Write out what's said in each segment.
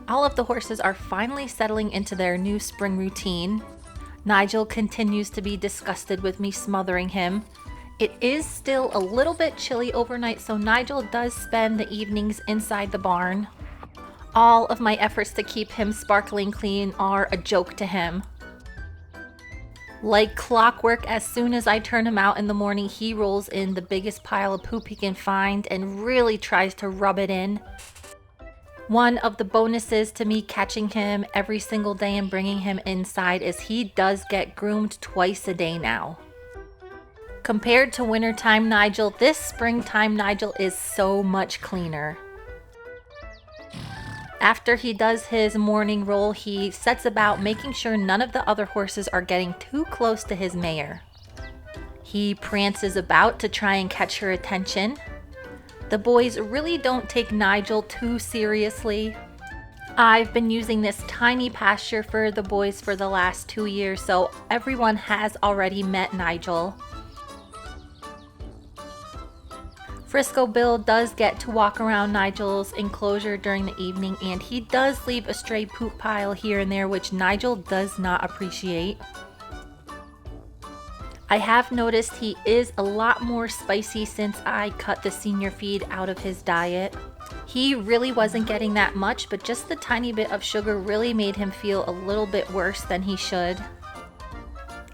All of the horses are finally settling into their new spring routine. Nigel continues to be disgusted with me smothering him. It is still a little bit chilly overnight, so Nigel does spend the evenings inside the barn. All of my efforts to keep him sparkling clean are a joke to him. Like clockwork, as soon as I turn him out in the morning, he rolls in the biggest pile of poop he can find and really tries to rub it in. One of the bonuses to me catching him every single day and bringing him inside is he does get groomed twice a day now. Compared to wintertime Nigel, this springtime Nigel is so much cleaner. After he does his morning roll, he sets about making sure none of the other horses are getting too close to his mare. He prances about to try and catch her attention. The boys really don't take Nigel too seriously. I've been using this tiny pasture for the boys for the last 2 years, so everyone has already met Nigel. Frisco Bill does get to walk around Nigel's enclosure during the evening, and he does leave a stray poop pile here and there, which Nigel does not appreciate. I have noticed he is a lot more spicy since I cut the senior feed out of his diet. He really wasn't getting that much, but just the tiny bit of sugar really made him feel a little bit worse than he should.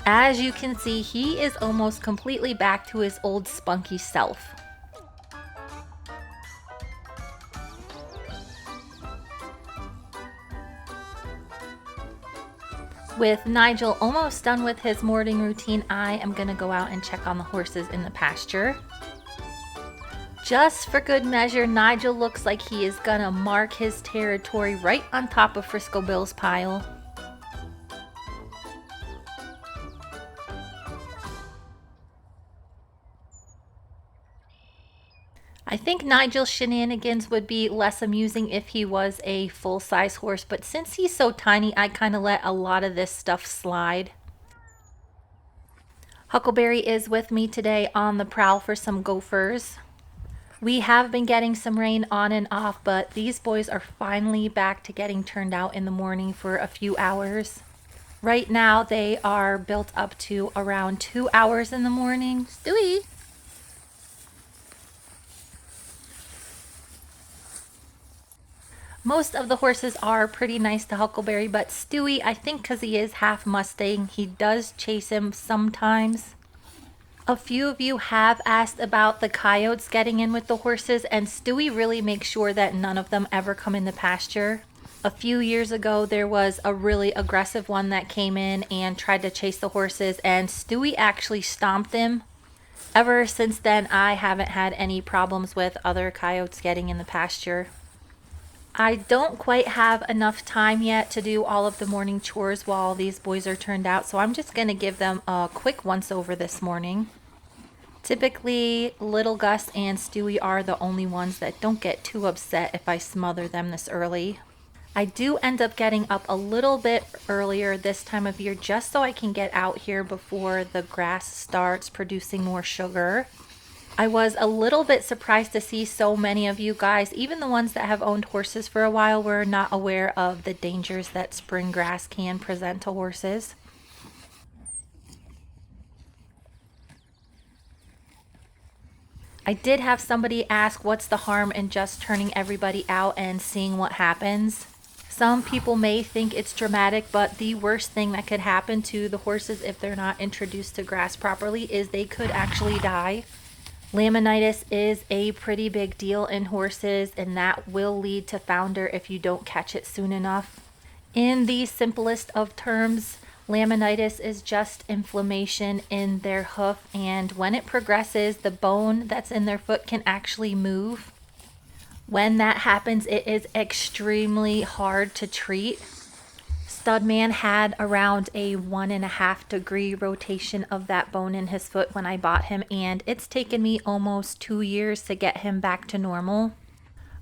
As you can see, he is almost completely back to his old spunky self. With Nigel almost done with his morning routine, I am going to go out and check on the horses in the pasture. Just for good measure, Nigel looks like he is going to mark his territory right on top of Frisco Bill's pile. I think Nigel's shenanigans would be less amusing if he was a full-size horse, but since he's so tiny, I kind of let a lot of this stuff slide. Huckleberry is with me today on the prowl for some gophers. We have been getting some rain on and off, but these boys are finally back to getting turned out in the morning for a few hours. Right now, they are built up to around 2 hours in the morning. Stewie! Most of the horses are pretty nice to Huckleberry, but Stewie, I think because he is half Mustang, he does chase him sometimes. A few of you have asked about the coyotes getting in with the horses, and Stewie really makes sure that none of them ever come in the pasture. A few years ago, there was a really aggressive one that came in and tried to chase the horses, and Stewie actually stomped him. Ever since then, I haven't had any problems with other coyotes getting in the pasture. I don't quite have enough time yet to do all of the morning chores while these boys are turned out, so I'm just going to give them a quick once-over this morning. Typically, Little Gus and Stewie are the only ones that don't get too upset if I smother them this early. I do end up getting up a little bit earlier this time of year just so I can get out here before the grass starts producing more sugar. I was a little bit surprised to see so many of you guys, even the ones that have owned horses for a while, were not aware of the dangers that spring grass can present to horses. I did have somebody ask what's the harm in just turning everybody out and seeing what happens. Some people may think it's dramatic, but the worst thing that could happen to the horses if they're not introduced to grass properly is they could actually die. Laminitis is a pretty big deal in horses, and that will lead to founder if you don't catch it soon enough. In the simplest of terms, laminitis is just inflammation in their hoof, and when it progresses, the bone that's in their foot can actually move. When that happens, it is extremely hard to treat. Studman had around a 1.5 degree rotation of that bone in his foot when I bought him, and it's taken me almost 2 years to get him back to normal.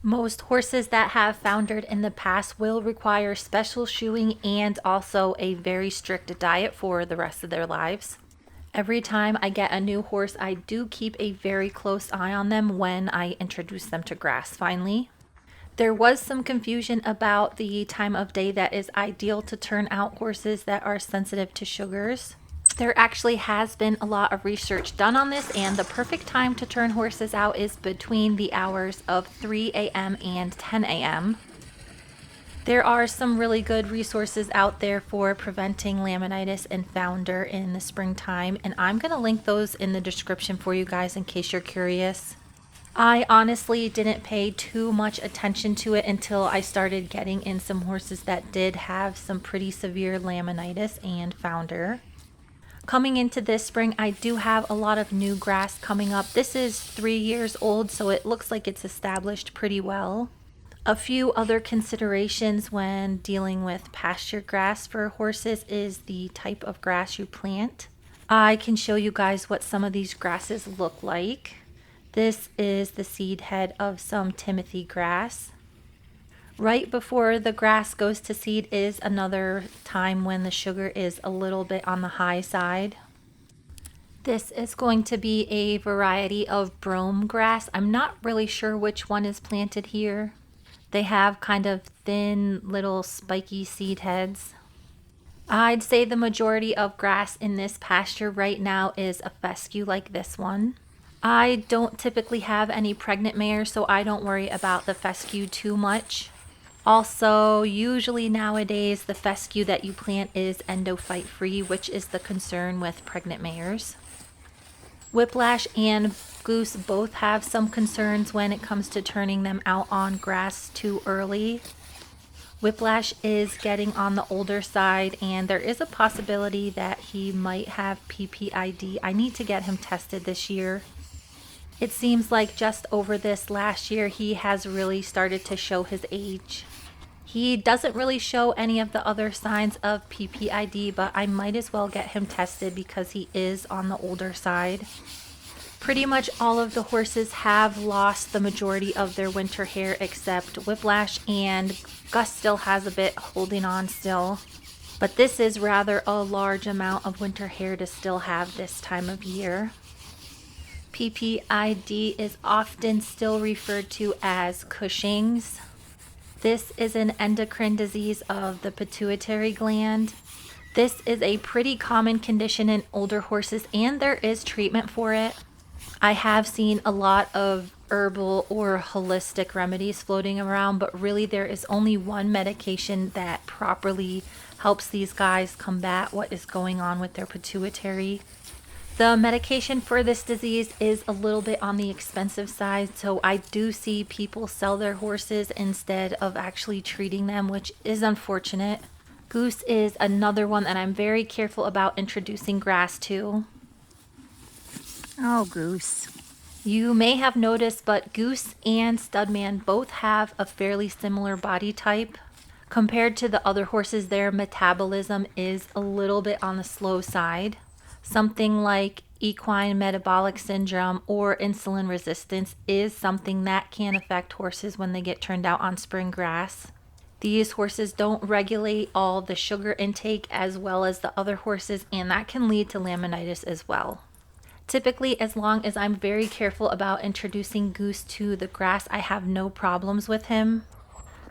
Most horses that have foundered in the past will require special shoeing and also a very strict diet for the rest of their lives. Every time I get a new horse, I do keep a very close eye on them when I introduce them to grass finally. There was some confusion about the time of day that is ideal to turn out horses that are sensitive to sugars. There actually has been a lot of research done on this, and the perfect time to turn horses out is between the hours of 3 a.m. and 10 a.m. There are some really good resources out there for preventing laminitis and founder in the springtime, and I'm going to link those in the description for you guys in case you're curious. I honestly didn't pay too much attention to it until I started getting in some horses that did have some pretty severe laminitis and founder. Coming into this spring, I do have a lot of new grass coming up. This is 3 years old, so it looks like it's established pretty well. A few other considerations when dealing with pasture grass for horses is the type of grass you plant. I can show you guys what some of these grasses look like. This is the seed head of some Timothy grass. Right before the grass goes to seed is another time when the sugar is a little bit on the high side. This is going to be a variety of brome grass. I'm not really sure which one is planted here. They have kind of thin little spiky seed heads. I'd say the majority of grass in this pasture right now is a fescue like this one. I don't typically have any pregnant mares, so I don't worry about the fescue too much. Also, usually nowadays the fescue that you plant is endophyte free, which is the concern with pregnant mares. Whiplash and Goose both have some concerns when it comes to turning them out on grass too early. Whiplash is getting on the older side, and there is a possibility that he might have PPID. I need to get him tested this year. It seems like just over this last year, he has really started to show his age. He doesn't really show any of the other signs of PPID, but I might as well get him tested because he is on the older side. Pretty much all of the horses have lost the majority of their winter hair except Whiplash, and Gus still has a bit holding on still. But this is rather a large amount of winter hair to still have this time of year. PPID is often still referred to as cushings. This is an endocrine disease of the pituitary gland. This is a pretty common condition in older horses, and there is treatment for it. I have seen a lot of herbal or holistic remedies floating around, but really there is only one medication that properly helps these guys combat what is going on with their pituitary. The medication for this disease is a little bit on the expensive side, so I do see people sell their horses instead of actually treating them, which is unfortunate. Goose is another one that I'm very careful about introducing grass to. Oh, Goose. You may have noticed, but Goose and Studman both have a fairly similar body type. Compared to the other horses, their metabolism is a little bit on the slow side. Something like equine metabolic syndrome or insulin resistance is something that can affect horses when they get turned out on spring grass. These horses don't regulate all the sugar intake as well as the other horses, and that can lead to laminitis as well. Typically, as long as I'm very careful about introducing Goose to the grass, I have no problems with him.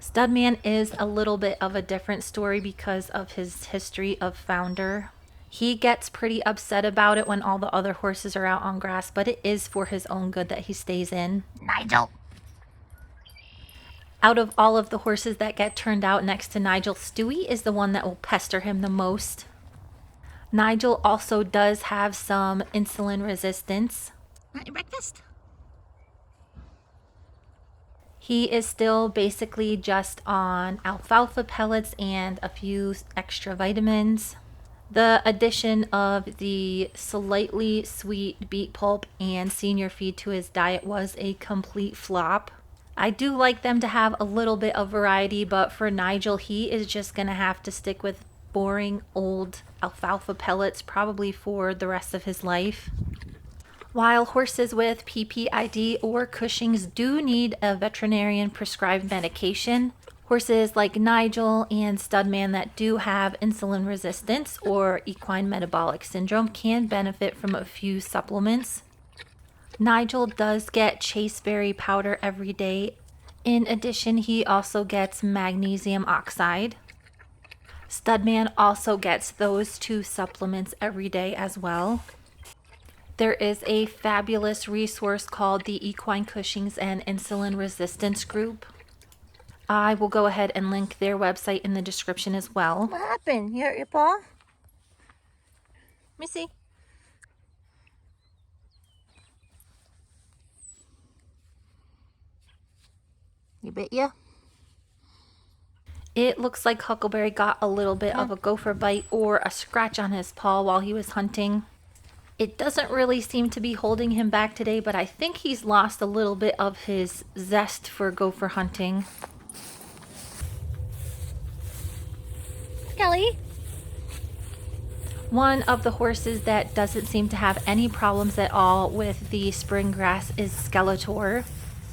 Studman is a little bit of a different story because of his history of founder. He gets pretty upset about it when all the other horses are out on grass, but it is for his own good that he stays in. Nigel. Out of all of the horses that get turned out next to Nigel, Stewie is the one that will pester him the most. Nigel also does have some insulin resistance. Want your breakfast? He is still basically just on alfalfa pellets and a few extra vitamins. The addition of the slightly sweet beet pulp and senior feed to his diet was a complete flop. I do like them to have a little bit of variety, but for Nigel, he is just going to have to stick with boring old alfalfa pellets probably for the rest of his life. While horses with PPID or Cushing's do need a veterinarian prescribed medication, horses like Nigel and Studman that do have insulin resistance or equine metabolic syndrome can benefit from a few supplements. Nigel does get chaseberry powder every day. In addition, he also gets magnesium oxide. Studman also gets those two supplements every day as well. There is a fabulous resource called the Equine Cushings and Insulin Resistance Group. I will go ahead and link their website in the description as well. What happened? You hurt your paw? Let me see. You bit ya? It looks like Huckleberry got a little bit of a gopher bite or a scratch on his paw while he was hunting. It doesn't really seem to be holding him back today, but I think he's lost a little bit of his zest for gopher hunting. Kelly? One of the horses that doesn't seem to have any problems at all with the spring grass is Skeletor.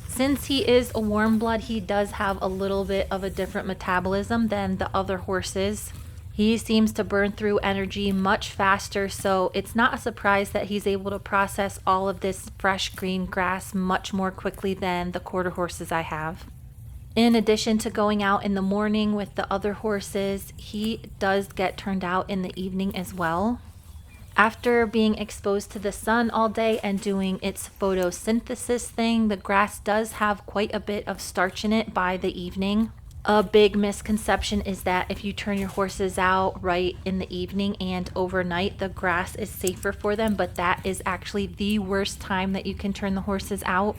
Since he is a warmblood, he does have a little bit of a different metabolism than the other horses. He seems to burn through energy much faster, so it's not a surprise that he's able to process all of this fresh green grass much more quickly than the quarter horses I have. In addition to going out in the morning with the other horses, he does get turned out in the evening as well. After being exposed to the sun all day and doing its photosynthesis thing, the grass does have quite a bit of starch in it by the evening. A big misconception is that if you turn your horses out right in the evening and overnight, the grass is safer for them, but that is actually the worst time that you can turn the horses out.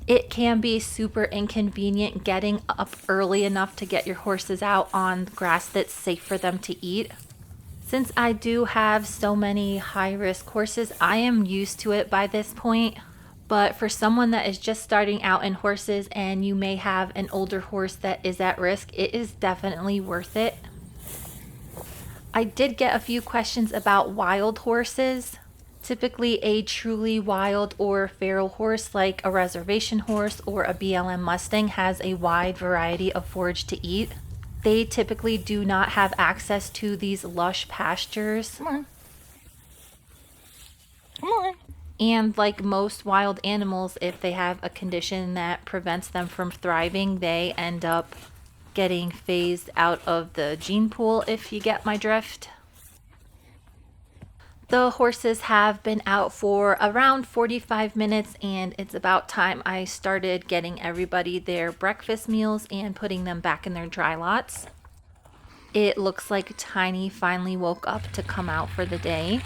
It can be super inconvenient getting up early enough to get your horses out on grass that's safe for them to eat. Since I do have so many high-risk horses, I am used to it by this point. But for someone that is just starting out in horses and you may have an older horse that is at risk, it is definitely worth it. I did get a few questions about wild horses. Typically a truly wild or feral horse like a reservation horse or a BLM Mustang has a wide variety of forage to eat. They typically do not have access to these lush pastures. Come on. Come on. And like most wild animals, if they have a condition that prevents them from thriving, they end up getting phased out of the gene pool, if you get my drift. The horses have been out for around 45 minutes, and it's about time I started getting everybody their breakfast meals and putting them back in their dry lots. It looks like Tiny finally woke up to come out for the day.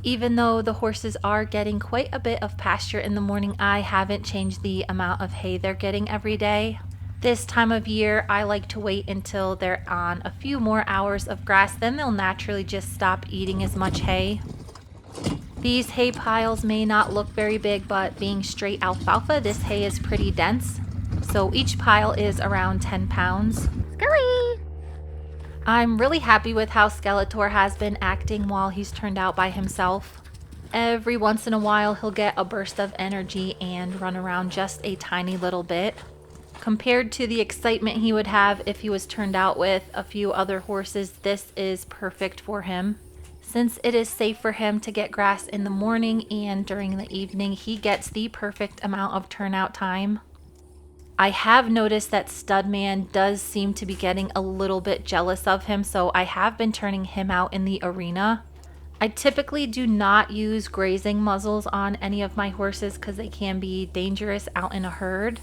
Even though the horses are getting quite a bit of pasture in the morning, I haven't changed the amount of hay they're getting every day. This time of year, I like to wait until they're on a few more hours of grass, then they'll naturally just stop eating as much hay. These hay piles may not look very big, but being straight alfalfa, this hay is pretty dense. So each pile is around 10 pounds. Skelly! I'm really happy with how Skeletor has been acting while he's turned out by himself. Every once in a while, he'll get a burst of energy and run around just a tiny little bit. Compared to the excitement he would have if he was turned out with a few other horses, this is perfect for him. Since it is safe for him to get grass in the morning and during the evening, he gets the perfect amount of turnout time. I have noticed that Studman does seem to be getting a little bit jealous of him, so I have been turning him out in the arena. I typically do not use grazing muzzles on any of my horses because they can be dangerous out in a herd.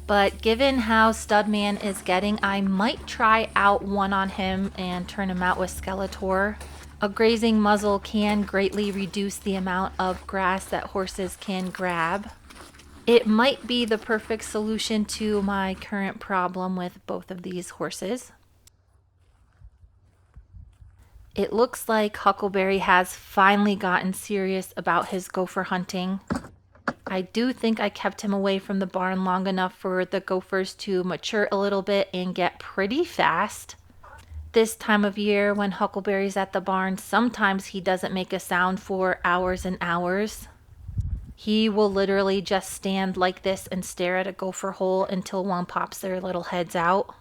But given how Studman is getting, I might try out one on him and turn him out with Skeletor. A grazing muzzle can greatly reduce the amount of grass that horses can grab. It might be the perfect solution to my current problem with both of these horses. It looks like Huckleberry has finally gotten serious about his gopher hunting. I do think I kept him away from the barn long enough for the gophers to mature a little bit and get pretty fast. This time of year when Huckleberry's at the barn, sometimes he doesn't make a sound for hours and hours. He will literally just stand like this and stare at a gopher hole until one pops their little heads out.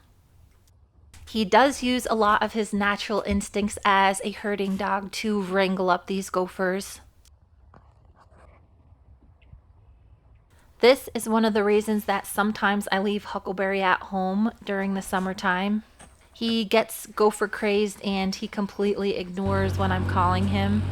He does use a lot of his natural instincts as a herding dog to wrangle up these gophers. This is one of the reasons that sometimes I leave Huckleberry at home during the summertime. He gets gopher crazed and he completely ignores when I'm calling him.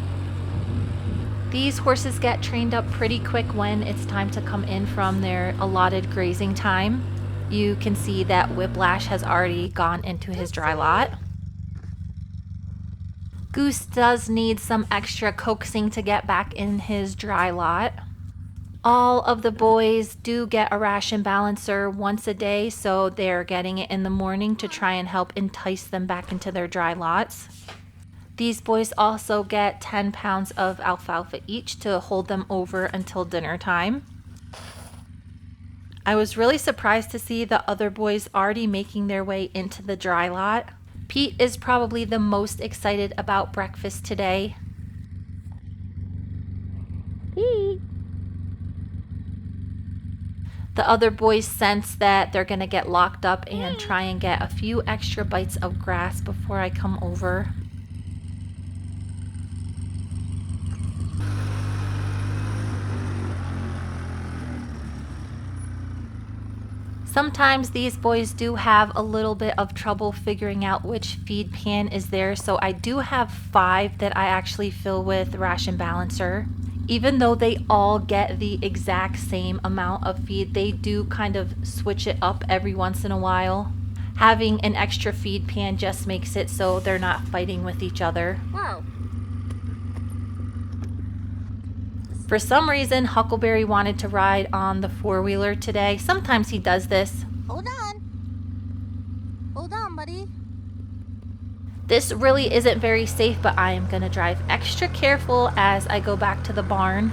These horses get trained up pretty quick when it's time to come in from their allotted grazing time. You can see that Whiplash has already gone into his dry lot. Goose does need some extra coaxing to get back in his dry lot. All of the boys do get a ration balancer once a day, so they're getting it in the morning to try and help entice them back into their dry lots. These boys also get 10 pounds of alfalfa each to hold them over until dinner time. I was really surprised to see the other boys already making their way into the dry lot. Pete is probably the most excited about breakfast today. Pete. The other boys sense that they're going to get locked up and try and get a few extra bites of grass before I come over. Sometimes these boys do have a little bit of trouble figuring out which feed pan is there, so I do have 5 that I actually fill with ration balancer. Even though they all get the exact same amount of feed, they do kind of switch it up every once in a while. Having an extra feed pan just makes it so they're not fighting with each other. Whoa. For some reason, Huckleberry wanted to ride on the four-wheeler today. Sometimes he does this. Hold on. Hold on, buddy. This really isn't very safe, but I am going to drive extra careful as I go back to the barn.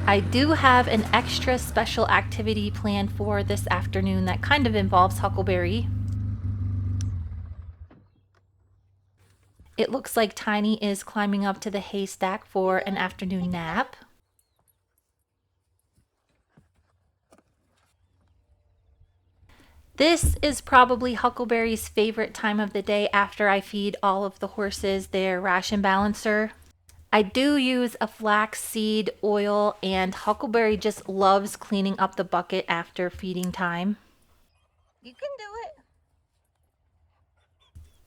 I do have an extra special activity planned for this afternoon that kind of involves Huckleberry. It looks like Tiny is climbing up to the haystack for an afternoon nap. This is probably Huckleberry's favorite time of the day after I feed all of the horses their ration balancer. I do use a flaxseed oil, and Huckleberry just loves cleaning up the bucket after feeding time. You can do it.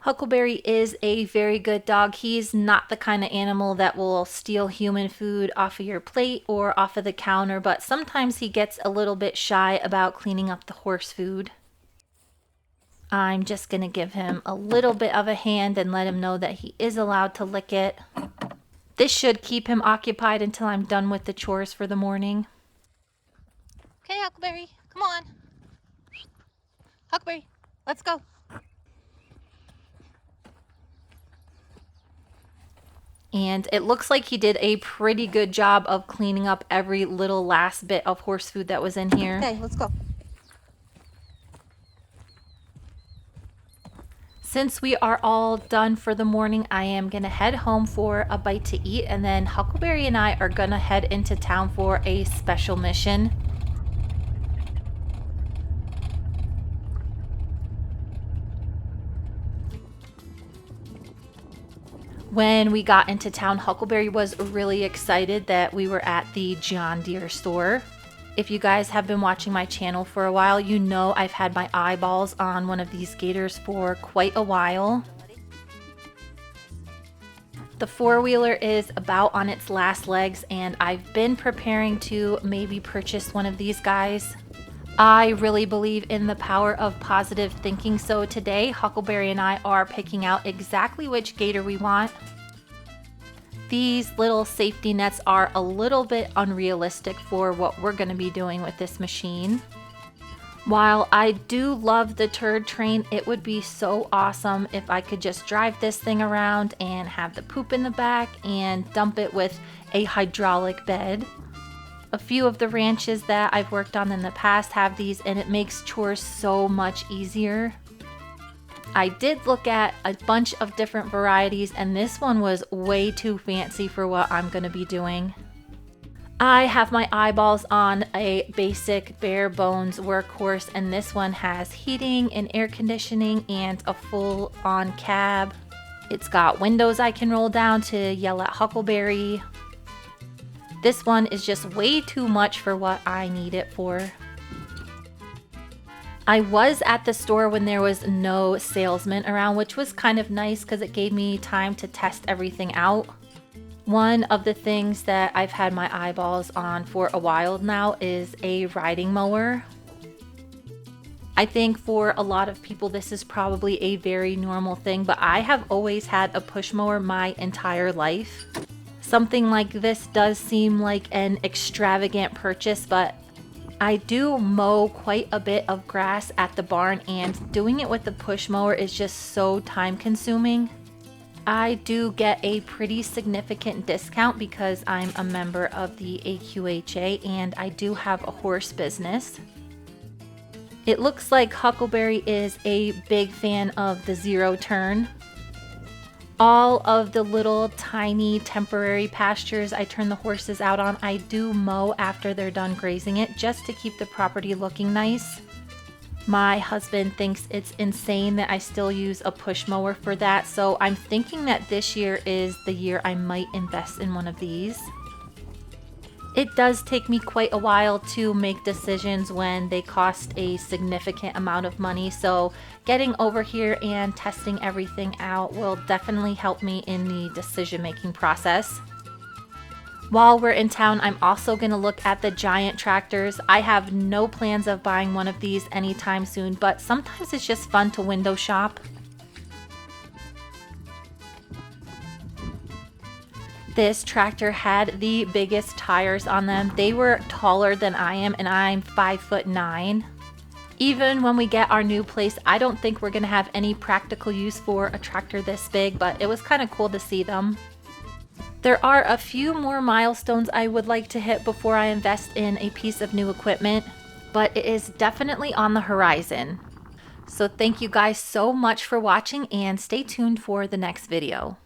Huckleberry is a very good dog. He's not the kind of animal that will steal human food off of your plate or off of the counter, but sometimes he gets a little bit shy about cleaning up the horse food. I'm just going to give him a little bit of a hand and let him know that he is allowed to lick it. This should keep him occupied until I'm done with the chores for the morning. Okay, Huckleberry, come on. Huckleberry, let's go. And it looks like he did a pretty good job of cleaning up every little last bit of horse food that was in here. Okay, let's go. Since we are all done for the morning, I am going to head home for a bite to eat, and then Huckleberry and I are going to head into town for a special mission. When we got into town, Huckleberry was really excited that we were at the John Deere store. If you guys have been watching my channel for a while, you know I've had my eyeballs on one of these gators for quite a while. The four-wheeler is about on its last legs, and I've been preparing to maybe purchase one of these guys. I really believe in the power of positive thinking, so today Huckleberry and I are picking out exactly which gator we want. These little safety nets are a little bit unrealistic for what we're going to be doing with this machine. While I do love the turd train, it would be so awesome if I could just drive this thing around and have the poop in the back and dump it with a hydraulic bed. A few of the ranches that I've worked on in the past have these, and it makes chores so much easier. I did look at a bunch of different varieties, and this one was way too fancy for what I'm going to be doing. I have my eyeballs on a basic bare bones workhorse, and this one has heating and air conditioning and a full-on cab. It's got windows I can roll down to yell at Huckleberry. This one is just way too much for what I need it for. I was at the store when there was no salesman around, which was kind of nice because it gave me time to test everything out. One of the things that I've had my eyeballs on for a while now is a riding mower. I think for a lot of people this is probably a very normal thing, but I have always had a push mower my entire life. Something like this does seem like an extravagant purchase, but I do mow quite a bit of grass at the barn, and doing it with the push mower is just so time consuming. I do get a pretty significant discount because I'm a member of the AQHA and I do have a horse business. It looks like Huckleberry is a big fan of the zero turn. All of the little tiny temporary pastures I turn the horses out on, I do mow after they're done grazing it just to keep the property looking nice. My husband thinks it's insane that I still use a push mower for that, so I'm thinking that this year is the year I might invest in one of these. It does take me quite a while to make decisions when they cost a significant amount of money, so getting over here and testing everything out will definitely help me in the decision-making process. While we're in town, I'm also going to look at the giant tractors. I have no plans of buying one of these anytime soon, but sometimes it's just fun to window shop. This tractor had the biggest tires on them. They were taller than I am, and I'm 5'9". Even when we get our new place, I don't think we're gonna have any practical use for a tractor this big, but it was kind of cool to see them. There are a few more milestones I would like to hit before I invest in a piece of new equipment, but it is definitely on the horizon. So thank you guys so much for watching, and stay tuned for the next video.